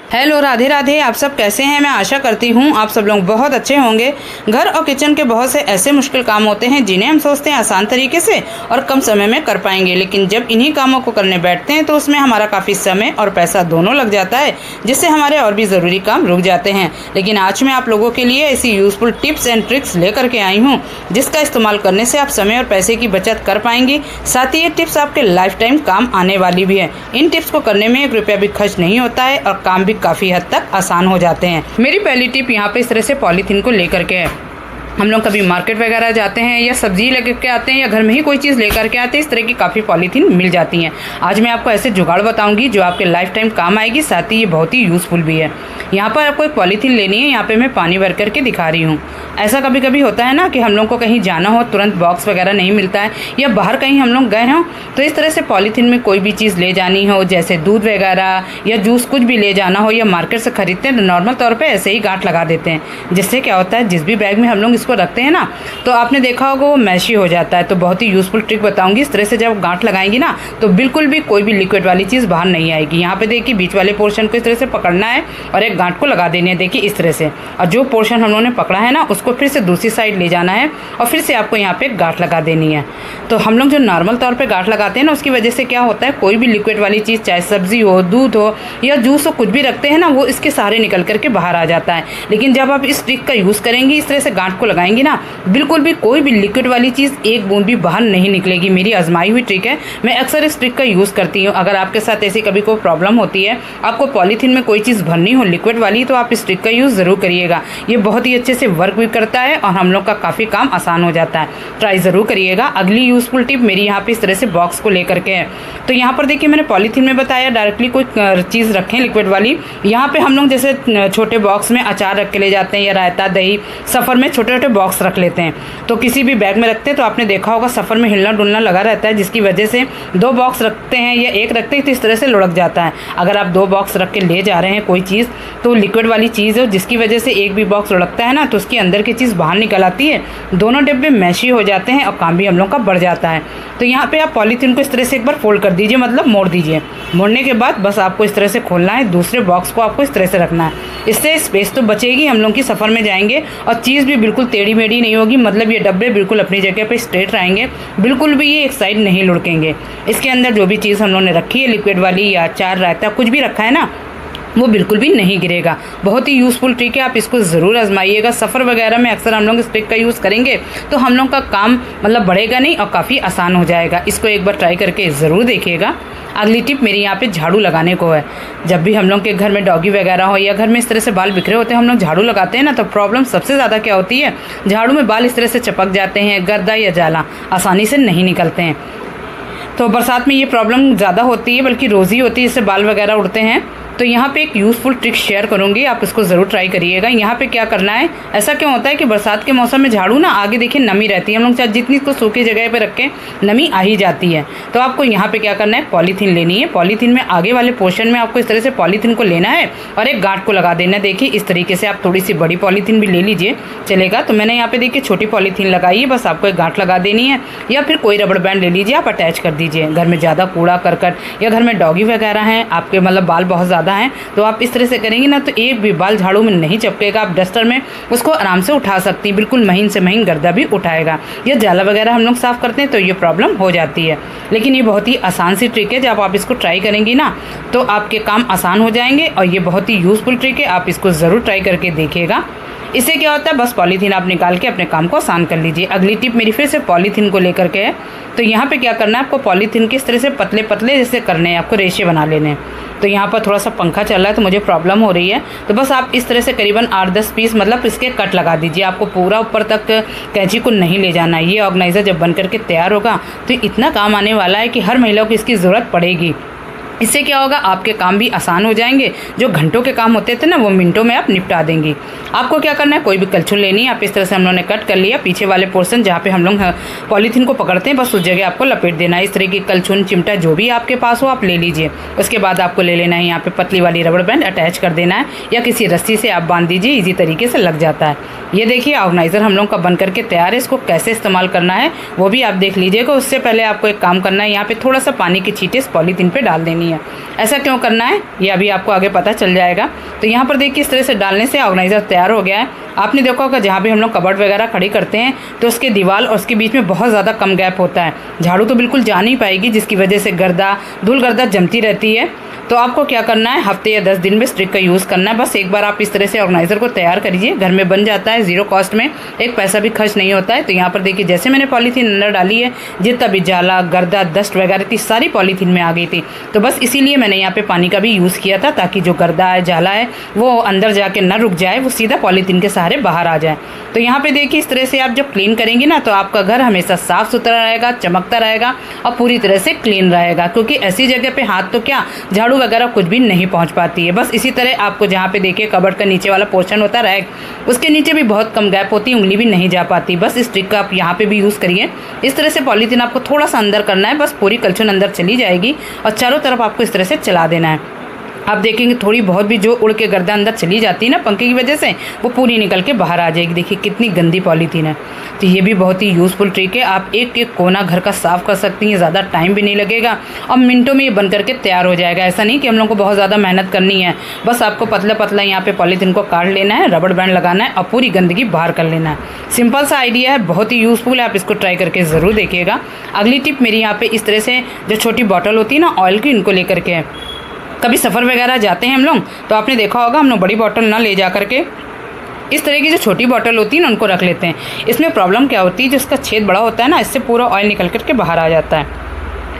Hello, Radhe Radhe. आप सब कैसे हैं? मैं आशा करती हूँ आप सब लोग बहुत अच्छे होंगे। घर और किचन के बहुत से ऐसे मुश्किल काम होते हैं जिन्हें हम सोचते हैं आसान तरीके से और कम समय में कर पाएंगे, लेकिन जब इन्हीं कामों को करने बैठते हैं तो उसमें हमारा काफ़ी समय और पैसा दोनों लग जाता है, जिससे हमारे और भी ज़रूरी काम रुक जाते हैं। लेकिन आज मैं आप लोगों के लिए ऐसी यूज़फुल टिप्स एंड ट्रिक्स लेकर के आई हूँ जिसका इस्तेमाल करने से आप समय और पैसे की बचत कर पाएंगी। साथ ही ये टिप्स आपके लाइफ टाइम काम आने वाली भी है। इन टिप्स को करने में 1 रुपया भी खर्च नहीं होता है और काम भी काफ़ी हद तक आसान हो जाते हैं। मेरी पहली टिप यहाँ पे इस तरह से पॉलीथीन को लेकर के है। हम लोग कभी मार्केट वगैरह जाते हैं या सब्जी लेकर के आते हैं या घर में ही कोई चीज़ लेकर के आते हैं, इस तरह की काफ़ी पॉलीथीन मिल जाती हैं। आज मैं आपको ऐसे जुगाड़ बताऊंगी जो आपके लाइफ टाइम काम आएगी, साथ ही ये बहुत ही यूज़फुल भी है। यहाँ पर आपको एक पॉलीथीन लेनी है। यहाँ पे मैं पानी भर करके दिखा रही हूँ। ऐसा कभी कभी होता है ना कि हम लोग को कहीं जाना हो, तुरंत बॉक्स वगैरह नहीं मिलता है या बाहर कहीं हम लोग गए हों, तो इस तरह से पॉलीथीन में कोई भी चीज़ ले जानी हो, जैसे दूध वगैरह या जूस कुछ भी ले जाना हो या मार्केट से खरीदते हैं, नॉर्मल तौर पर ऐसे ही गांठ लगा देते हैं, जिससे क्या होता है जिस भी बैग में हम लोग इसको रखते हैं ना, तो आपने देखा होगा वो मैशी हो जाता है। तो बहुत ही यूज़फुल ट्रिक बताऊंगी। इस तरह से जब गांठ लगाएंगी ना तो बिल्कुल भी कोई भी लिक्विड वाली चीज़ बाहर नहीं आएगी। यहाँ पे देखिए बीच वाले पोर्शन को इस तरह से पकड़ना है और एक गांठ को लगा देनी है, देखिए इस तरह से। और जो पोर्शन हम लोगों ने पकड़ा है ना उसको फिर से दूसरी साइड ले जाना है और फिर से आपको यहाँ पे गांठ लगा देनी है। तो हम लोग जो नॉर्मल तौर पर गांठ लगाते हैं ना, उसकी वजह से क्या होता है, कोई भी लिक्विड वाली चीज़ चाहे सब्जी हो, दूध हो या जूस हो, कुछ भी रखते हैं ना, वो इसके सहारे निकल करके बाहर आ जाता है। लेकिन जब आप इस ट्रिक का यूज़ करेंगी, इस तरह से गांठ को लगाएंगी ना, बिल्कुल भी कोई भी लिक्विड वाली चीज़ एक बूंद भी बाहर नहीं निकलेगी। मेरी आजमाई हुई ट्रिक है, मैं अक्सर इस ट्रिक का यूज़ करती हूँ। अगर आपके साथ ऐसी कभी कोई प्रॉब्लम होती है, आपको पॉलीथीन में कोई चीज़ भरनी हो लिक्विड वाली, तो आप इस ट्रिक का यूज़ ज़रूर करिएगा। ये बहुत ही अच्छे से वर्क भी करता है और हम लोग का काफ़ी काम आसान हो जाता है। ट्राई ज़रूर करिएगा। अगली यूज़फुल टिप मेरी यहाँ पे इस तरह से बॉक्स को लेकर के है। तो यहाँ पर देखिए मैंने पॉलीथीन में बताया डायरेक्टली कोई चीज़ रखें लिक्विड वाली। यहाँ पे हम लोग जैसे छोटे बॉक्स में अचार रख के ले जाते हैं या रायता, दही, सफ़र में छोटे छोटे बॉक्स रख लेते हैं। तो किसी भी बैग में रखते हैं तो आपने देखा होगा सफ़र में हिलना डुलना लगा रहता है, जिसकी वजह से 2 बॉक्स रखते हैं या एक रखते हैं तो इस तरह से लुढ़क जाता है। अगर आप 2 बॉक्स रख के ले जा रहे हैं कोई चीज़, तो लिक्विड वाली चीज़ हो जिसकी वजह से एक भी बॉक्स लुढ़कता है ना, तो उसके अंदर की चीज़ बाहर निकल आती है, दोनों डिब्बे मैशी हो जाते हैं और काम भी हम लोग का बढ़ जाता है। तो यहाँ पे आप पॉलीथीन को इस तरह से एक बार फोल्ड कर दीजिए, मतलब मोड़ दीजिए। मोड़ने के बाद बस आपको इस तरह से खोलना है, दूसरे बॉक्स को आपको इस तरह से रखना है। इससे स्पेस तो बचेगी, हम लोग की सफ़र में जाएंगे और चीज़ भी बिल्कुल टेढ़ी मेढ़ी नहीं होगी, मतलब ये डब्बे बिल्कुल अपनी जगह पे स्ट्रेट रहेंगे, बिल्कुल भी ये एक साइड नहीं लुढ़केंगे। इसके अंदर जो भी चीज़ हम लोगों ने रखी है लिक्विड वाली या अचार, रायता, कुछ भी रखा है ना, वो बिल्कुल भी नहीं गिरेगा। बहुत ही यूज़फुल ट्रिक है, आप इसको ज़रूर आजमाइएगा। सफ़र वगैरह में अक्सर हम लोग इस ट्रिक का यूज़ करेंगे तो हम लोग का काम मतलब बढ़ेगा नहीं और काफ़ी आसान हो जाएगा। इसको एक बार ट्राई करके ज़रूर देखिएगा। अगली टिप मेरी यहाँ पे झाड़ू लगाने को है। जब भी हम लोग के घर में डॉगी वगैरह हो या घर में इस तरह से बाल बिखरे होते हैं, हम लोग झाड़ू लगाते हैं ना, तो प्रॉब्लम सबसे ज़्यादा क्या होती है, झाड़ू में बाल इस तरह से चपक जाते हैं, गर्दा या जाला आसानी से नहीं निकलते हैं। तो बरसात में ये प्रॉब्लम ज़्यादा होती है, बल्कि रोज़ ही होती है, इससे बाल वगैरह उड़ते हैं। तो यहाँ पे एक यूज़फुल ट्रिक शेयर करूँगी, आप इसको ज़रूर ट्राई करिएगा। यहाँ पे क्या करना है, ऐसा क्यों होता है कि बरसात के मौसम में झाड़ू ना आगे देखिए नमी रहती है, हम लोग चाहे जितनी इसको सूखी जगह पे रखें नमी आ ही जाती है। तो आपको यहाँ पे क्या करना है, पॉलीथीन लेनी है। पॉलीथीन में आगे वाले पोर्शन में आपको इस तरह से पॉलीथीन को लेना है और एक गांठ को लगा देना है। देखिए इस तरीके से, आप थोड़ी सी बड़ी पॉलीथीन भी ले लीजिए चलेगा। तो मैंने यहाँ पे देखिए छोटी पॉलीथीन लगाई है, बस आपको एक गांठ लगा देनी है या फिर कोई रबड़ बैंड ले लीजिए, आप अटैच कर दीजिए। घर में ज़्यादा कूड़ा करकट या घर में डॉगी वगैरह हैं, आपके मतलब बाल बहुत ज़्यादा हैं, तो आप इस तरह से करेंगे ना तो एक भी बाल झाड़ू में नहीं चपकेगा। आप डस्टर में उसको आराम से उठा सकती हैं, बिल्कुल महीन से महीन गर्दा भी उठाएगा। या जाला वगैरह हम लोग साफ़ करते हैं तो ये प्रॉब्लम हो जाती है। लेकिन ये बहुत ही आसान सी ट्रिक है, जब आप इसको ट्राई करेंगी ना तो आपके काम आसान हो जाएंगे और ये बहुत ही यूज़फुल ट्रिक है, आप इसको ज़रूर ट्राई करके देखिएगा। इससे क्या होता है, बस पॉलीथीन आप निकाल के अपने काम को आसान कर लीजिए। अगली टिप मेरी फिर से पॉलीथीन को लेकर के है। तो यहाँ पे क्या करना है, आपको पॉलीथीन के इस तरह से पतले पतले जैसे करने हैं, आपको रेशे बना लेने हैं। तो यहाँ पर थोड़ा सा पंखा चल रहा है तो मुझे प्रॉब्लम हो रही है, तो बस आप इस तरह से करीबन 8-10 पीस मतलब इसके कट लगा दीजिए। आपको पूरा ऊपर तक कैंची को नहीं ले जाना है। ये ऑर्गेनाइज़र जब बन करके तैयार होगा तो इतना काम आने वाला है कि हर महिला को इसकी ज़रूरत पड़ेगी। इससे क्या होगा, आपके काम भी आसान हो जाएंगे। जो घंटों के काम होते थे ना, वो मिनटों में आप निपटा देंगी। आपको क्या करना है, कोई भी कलछुल लेनी है, आप इस तरह से हम लोगों ने कट कर लिया। पीछे वाले पोर्शन जहाँ पे हम लोग पॉलीथीन को पकड़ते हैं, बस उस जगह आपको लपेट देना है। इस तरह की कलछुल, चिमटा जो भी आपके पास हो आप ले लीजिए। उसके बाद आपको ले लेना है यहाँ पे पतली वाली रबड़ बैंड अटैच कर देना है, या किसी रस्सी से आप बांध दीजिए, ईजी तरीके से लग जाता है। ये देखिए ऑर्गेनाइज़र हम लोग का बन करके तैयार है। इसको कैसे इस्तेमाल करना है वो भी आप देख लीजिएगा। उससे पहले आपको एक काम करना है, यहाँ पे थोड़ा सा पानी की छींटे इस पॉलीथीन पे डाल देनी है। नहीं है। ऐसा क्यों करना है ये अभी आपको आगे पता चल जाएगा। तो यहाँ पर देखिए इस तरह से डालने से ऑर्गेनाइज़र तैयार हो गया है। आपने देखा होगा जहाँ भी हम लोग कबर्ड वगैरह खड़ी करते हैं तो उसके दीवार और उसके बीच में बहुत ज़्यादा कम गैप होता है। झाड़ू तो बिल्कुल जा नहीं पाएगी, जिसकी वजह से गर्दा धूल गर्दा जमती रहती है। तो आपको क्या करना है, हफ्ते या 10 दिन में स्ट्रिक का यूज़ करना है। बस एक बार आप इस तरह से ऑर्गेनाइज़र को तैयार करिए, घर में बन जाता है, ज़ीरो कॉस्ट में, एक पैसा भी खर्च नहीं होता है। तो यहाँ पर देखिए जैसे मैंने पॉलीथीन अंदर डाली है, जितना भी जाला गर्दा डस्ट वगैरह थी सारी पॉलीथीन में आ गई थी। तो बस इसीलिए मैंने यहाँ पे पानी का भी यूज़ किया था, ताकि जो गर्दा है जाला है वो अंदर जाके न रुक जाए, वो सीधा पॉलीथीन के सहारे बाहर आ जाए। तो यहाँ पे देखिए इस तरह से आप जब क्लीन करेंगे ना तो आपका घर हमेशा साफ़ सुथरा रहेगा, चमकता रहेगा और पूरी तरह से क्लीन रहेगा। क्योंकि ऐसी जगह पे हाथ तो क्या झाड़ू वगैरह कुछ भी नहीं पहुँच पाती है। बस इसी तरह आपको जहाँ पे देखिए कबर्ड का नीचे वाला पोर्शन होता है, उसके नीचे भी बहुत कम गैप होती है, उंगली भी नहीं जा पाती। बस इस ट्रिक का आप यहाँ पे भी यूज़ करिए। इस तरह से पॉलीथीन आपको थोड़ा सा अंदर करना है, बस पूरी कलछुल अंदर चली जाएगी और चारों तरफ आपको इस तरह से चला देना है। आप देखेंगे थोड़ी बहुत भी जो उड़ के गर्दा अंदर चली जाती है ना पंखे की वजह से, वो पूरी निकल के बाहर आ जाएगी। देखिए कितनी गंदी पॉलीथीन है। तो ये भी बहुत ही यूज़फुल ट्रिक है। आप एक एक कोना घर का साफ़ कर सकती हैं, ज़्यादा टाइम भी नहीं लगेगा और मिनटों में ये बन करके तैयार हो जाएगा। ऐसा नहीं कि हम लोग को बहुत ज़्यादा मेहनत करनी है, बस आपको पतला पतला यहाँ पे पॉलीथीन को काट लेना है, रबड़ बैंड लगाना है और पूरी गंदगी बाहर कर लेना है। सिंपल सा आइडिया है, बहुत ही यूज़फुल है, आप इसको ट्राई करके ज़रूर देखिएगा। अगली टिप मेरी यहाँ पे इस तरह से जो छोटी बॉटल होती है ना ऑयल की, इनको लेकर के कभी सफ़र वगैरह जाते हैं हम लोग तो आपने देखा होगा हम लोग बड़ी बॉटल ना ले जा करके इस तरह की जो छोटी बॉटल होती है ना उनको रख लेते हैं। इसमें प्रॉब्लम क्या होती है, जो इसका छेद बड़ा होता है ना, इससे पूरा ऑयल निकल करके बाहर आ जाता है,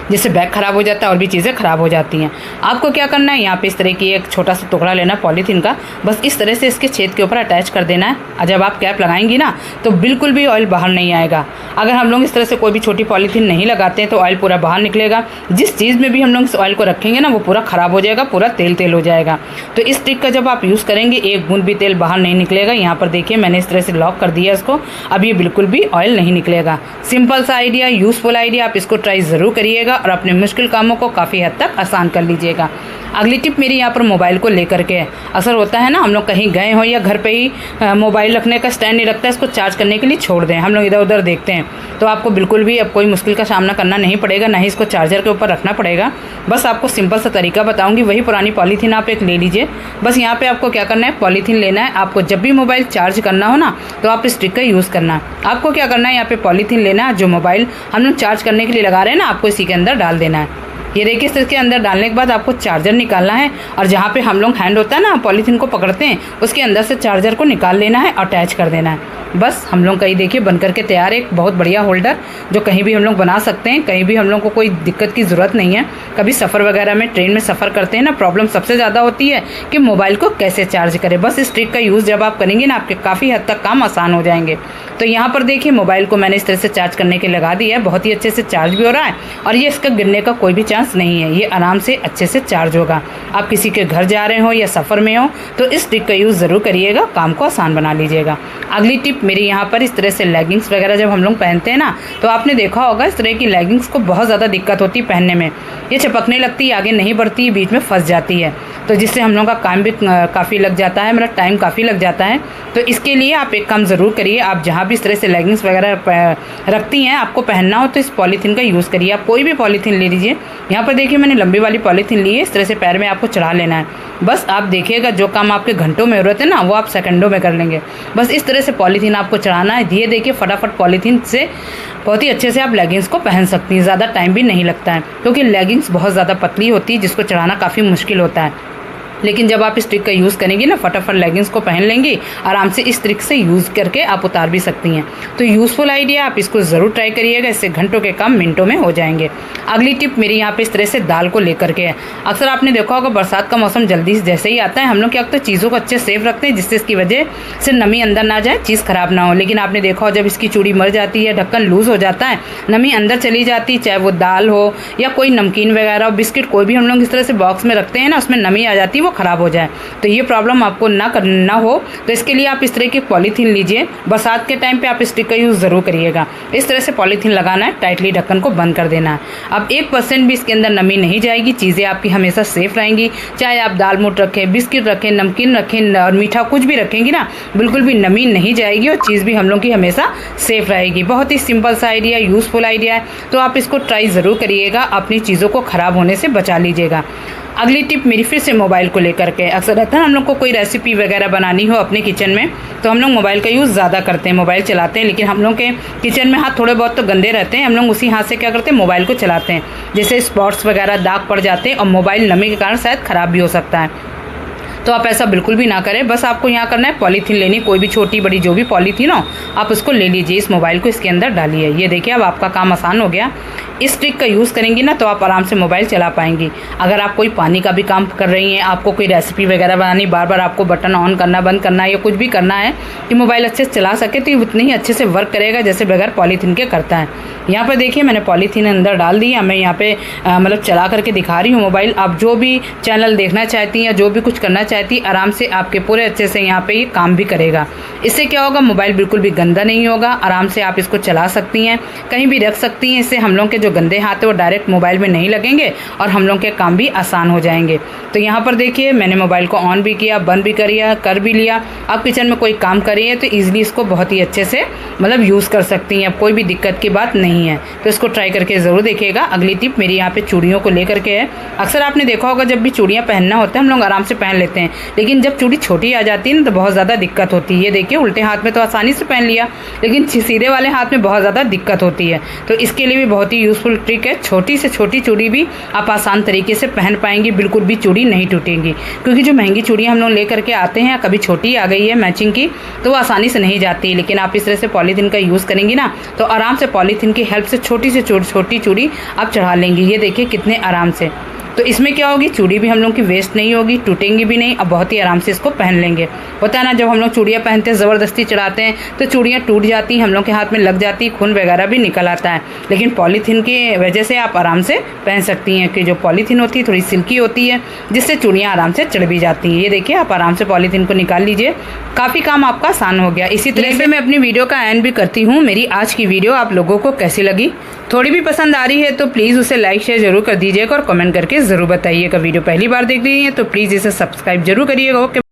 जिससे बैग ख़राब हो जाता है और भी चीज़ें ख़राब हो जाती हैं। आपको क्या करना है, यहाँ पे इस तरह की एक छोटा सा टुकड़ा लेना पॉलीथीन का, बस इस तरह से इसके छेद के ऊपर अटैच कर देना है। और जब आप कैप लगाएंगी ना तो बिल्कुल भी ऑयल बाहर नहीं आएगा। अगर हम लोग इस तरह से कोई भी छोटी पॉलीथीन नहीं लगाते हैं तो ऑयल पूरा बाहर निकलेगा। जिस चीज़ में भी हम लोग इस ऑयल को रखेंगे ना वो पूरा ख़राब हो जाएगा, पूरा तेल तेल हो जाएगा। तो इस ट्रिक का जब आप यूज़ करेंगे एक बूंद भी तेल बाहर नहीं निकलेगा। यहाँ पर देखिए मैंने इस तरह से लॉक कर दिया इसको, अब ये बिल्कुल भी ऑयल नहीं निकलेगा। सिंपल सा आइडिया, यूज़फुल आइडिया, आप इसको ट्राई ज़रूर करिएगा और अपने मुश्किल कामों को काफ़ी हद तक आसान कर लीजिएगा। अगली टिप मेरी यहाँ पर मोबाइल को लेकर के है। असर होता है ना, हम लोग कहीं गए हो या घर पे ही मोबाइल रखने का स्टैंड नहीं रखता है, इसको चार्ज करने के लिए छोड़ दें, हम लोग इधर उधर देखते हैं, तो आपको बिल्कुल भी अब कोई मुश्किल का सामना करना नहीं पड़ेगा, ना ही इसको चार्जर के ऊपर रखना पड़ेगा। बस आपको सिंपल सा तरीका बताऊँगी, वही पुरानी पॉलीथीन आप एक ले लीजिए। बस यहाँ पर आपको क्या करना है, पॉलीथीन लेना है। आपको जब भी मोबाइल चार्ज करना हो ना तो आप इस ट्रिक का यूज़ करना। आपको क्या करना है, यहाँ पर पॉलीथीन लेना है, जो मोबाइल हम लोग चार्ज करने के लिए लगा रहे हैं ना आपको इसी के अंदर डाल देना है। ये देखिए इस तरह के अंदर डालने के बाद आपको चार्जर निकालना है और जहाँ पे हम लोग हैंड होता है ना पॉलीथीन को पकड़ते हैं उसके अंदर से चार्जर को निकाल लेना है और अटैच कर देना है। बस हम लोग का ये देखिए बन करके तैयार है, एक बहुत बढ़िया होल्डर जो कहीं भी हम लोग बना सकते हैं, कहीं भी हम लोग को कोई दिक्कत की ज़रूरत नहीं है। कभी सफ़र वगैरह में ट्रेन में सफ़र करते हैं ना, प्रॉब्लम सबसे ज़्यादा होती है कि मोबाइल को कैसे चार्ज करें। बस इस ट्रिक का यूज़ जब आप करेंगे ना आपके काफ़ी हद तक काम आसान हो जाएंगे। तो यहाँ पर देखिए मोबाइल को मैंने इस तरह से चार्ज करने के लगा दिया है, बहुत ही अच्छे से चार्ज भी हो रहा है और ये इसका गिरने का कोई भी चांस नहीं है, ये आराम से अच्छे से चार्ज होगा। आप किसी के घर जा रहे हो या सफ़र में हो तो इस ट्रिक का यूज़ ज़रूर करिएगा, काम को आसान बना लीजिएगा। अगली टिप मेरी यहाँ पर इस तरह से लेगिंग्स वगैरह जब हम लोग पहनते हैं ना तो आपने देखा होगा इस तरह की लेगिंग्स को बहुत ज़्यादा दिक्कत होती है पहनने में, ये चपकने लगती है, आगे नहीं बढ़ती, बीच में फंस जाती है, तो जिससे हम लोग का काम भी काफ़ी लग जाता है, मतलब टाइम काफ़ी लग जाता है। तो इसके लिए आप एक काम ज़रूर करिए, आप जहाँ भी इस तरह से लेगिंग्स वगैरह रखती हैं आपको पहनना हो तो इस पॉलीथीन का यूज़ करिए। आप कोई भी पॉलीथीन ले लीजिए, यहाँ पर देखिए मैंने लंबी वाली पॉलीथीन ली है, इस तरह से पैर में आपको चढ़ा लेना है। बस आप देखिएगा जो काम आपके घंटों में जरूरत है ना वो आप सेकंडों में कर लेंगे। बस इस तरह से पॉलीथीन आपको चढ़ाना है, ये देखिए फटाफट पॉलीथीन से बहुत ही अच्छे से आप लेगिंग्स को पहन सकती हैं, ज़्यादा टाइम भी नहीं लगता है क्योंकि लेगिंग्स बहुत ज़्यादा पतली होती है जिसको चढ़ाना काफ़ी मुश्किल होता है। लेकिन जब आप इस ट्रिक का यूज़ करेंगी ना फटाफट लेगिंग्स को पहन लेंगी आराम से, इस ट्रिक से यूज़ करके आप उतार भी सकती हैं। तो यूज़फुल आइडिया, आप इसको ज़रूर ट्राई करिएगा, इससे घंटों के काम मिनटों में हो जाएंगे। अगली टिप मेरी यहाँ पे इस तरह से दाल को लेकर के है। अक्सर आपने देखा होगा बरसात का मौसम जल्दी जैसे ही आता है हम लोग क्या तो चीज़ों को अच्छे सेफ रखते हैं जिससे इसकी वजह से नमी अंदर ना जाए, चीज़ ख़राब ना हो। लेकिन आपने देखा हो जब इसकी चूड़ी मर जाती है, ढक्कन लूज़ हो जाता है, नमी अंदर चली जाती है, चाहे वो दाल हो या कोई नमकीन वगैरह हो, बिस्किट, कोई भी हम लोग इस तरह से बॉक्स में रखते हैं ना उसमें नमी आ जाती है, वो ख़राब हो जाए। तो ये प्रॉब्लम आपको ना हो, तो इसके लिए आप इस तरह की पॉलीथीन लीजिए। बरसात के टाइम पे आप स्टिक का यूज़ ज़रूर करिएगा। इस तरह से पॉलीथीन लगाना है, टाइटली ढक्कन को बंद कर देना है। अब 1% भी इसके अंदर नमी नहीं जाएगी, चीज़ें आपकी हमेशा सेफ़ रहेंगी। चाहे आप दाल मोट रखें, बिस्किट रखें, नमकीन रखें और मीठा कुछ भी रखेंगी ना, बिल्कुल भी नमी नहीं जाएगी और चीज़ भी हम लोग की हमेशा सेफ़ रहेगी। बहुत ही सिंपल सा आइडिया, यूज़फुल आइडिया है, तो आप इसको ट्राई ज़रूर करिएगा, अपनी चीज़ों को ख़राब होने से बचा लीजिएगा। अगली टिप मेरी फिर से मोबाइल को लेकर के। अक्सर रहता है हम लोग को कोई रेसिपी वगैरह बनानी हो अपने किचन में, तो हम लोग मोबाइल का यूज़ ज़्यादा करते हैं, मोबाइल चलाते हैं, लेकिन हम लोग के किचन में हाथ थोड़े बहुत तो गंदे रहते हैं। हम लोग उसी हाथ से क्या करते हैं, मोबाइल को चलाते हैं, जैसे स्पॉट्स वगैरह दाग पड़ जाते हैं और मोबाइल नमी के कारण शायद ख़राब भी हो सकता है। तो आप ऐसा बिल्कुल भी ना करें। बस आपको यहाँ करना है, पॉलीथीन लेनी, कोई भी छोटी बड़ी जो भी पॉलीथीन हो आप उसको ले लीजिए, इस मोबाइल को इसके अंदर डालिए। ये देखिए अब आपका काम आसान हो गया। इस ट्रिक का यूज़ करेंगी ना तो आप आराम से मोबाइल चला पाएंगी। अगर आप कोई पानी का भी काम कर रही हैं, आपको कोई रेसिपी वगैरह बनानी, बार बार आपको बटन ऑन करना बंद करना है या कुछ भी करना है कि मोबाइल अच्छे से चला सके, तो ये उतनी ही अच्छे से वर्क करेगा जैसे बगैर पॉलीथीन के करता है। यहाँ पर देखिए मैंने पॉलीथीन अंदर डाल दी, मैं यहाँ पे मतलब चला करके दिखा रही हूँ मोबाइल। आप जो भी चैनल देखना चाहती हैं या जो भी कुछ करना चाहती हैं, आराम से आपके पूरे अच्छे से यहाँ पे ये काम भी करेगा। इससे क्या होगा, मोबाइल बिल्कुल भी गंदा नहीं होगा, आराम से आप इसको चला सकती हैं, कहीं भी रख सकती हैं। इससे हम लोग के जो गंदे हाथ है वो डायरेक्ट मोबाइल में नहीं लगेंगे और हम लोग के काम भी आसान हो जाएंगे। तो यहाँ पर देखिए मैंने मोबाइल को ऑन भी किया, बंद भी कर भी लिया। आप किचन में कोई काम करिए तो ईजिली इसको बहुत ही अच्छे से मतलब यूज़ कर सकती हैं, अब कोई भी दिक्कत की बात नहीं है। तो इसको ट्राई करके ज़रूर देखिएगा। अगली टिप मेरी यहाँ पे चूड़ियों को लेकर के है। अक्सर आपने देखा होगा जब भी चूड़ियाँ पहनना होता है हम लोग आराम से पहन लेते हैं, लेकिन जब चूड़ी छोटी आ जाती है ना तो बहुत ज़्यादा दिक्कत होती है। ये देखिए उल्टे हाथ में तो आसानी से पहन लिया, लेकिन सीधे वाले हाथ में बहुत ज़्यादा दिक्कत होती है। तो इसके लिए भी बहुत ही यूज़फुल ट्रिक है। छोटी से छोटी चूड़ी भी आप आसान तरीके से पहन पाएंगी, बिल्कुल भी चूड़ी नहीं टूटेंगी। क्योंकि जो महंगी चूड़ियाँ हम लोग लेकर के आते हैं, कभी छोटी आ गई है मैचिंग की, तो वो आसानी से नहीं जाती। लेकिन आप इस तरह से पॉलीथीन का यूज़ करेंगी ना तो आराम से पॉलीथीन की हेल्प से छोटी से छोटी चूड़ी आप चढ़ा लेंगी। ये देखिए कितने आराम से। तो इसमें क्या होगी, चूड़ी भी हम लोग की वेस्ट नहीं होगी, टूटेंगी भी नहीं, अब बहुत ही आराम से इसको पहन लेंगे। होता है ना जब हम लोग चूड़ियाँ पहनते हैं ज़बरदस्ती चढ़ाते हैं तो चूड़ियाँ टूट जाती हैं, हम लोग के हाथ में लग जाती, खून वगैरह भी निकल आता है। लेकिन पॉलीथीन की वजह से आप आराम से पहन सकती हैं कि जो पॉलीथीन होती है थोड़ी सिल्की होती है, जिससे चूड़ियाँ आराम से चढ़ भी जाती हैं। ये देखिए आप आराम से पॉलीथीन को निकाल लीजिए, काफ़ी काम आपका आसान हो गया। इसी तरह से मैं अपनी वीडियो का एंड भी करती हूँ। मेरी आज की वीडियो आप लोगों को कैसी लगी, थोड़ी भी पसंद आ रही है तो प्लीज़ उसे लाइक शेयर जरूर कर दीजिएगा और कमेंट करके ज़रूर बताइएगा। वीडियो पहली बार देख रही हैं तो प्लीज़ इसे सब्सक्राइब जरूर करिएगा। ओके।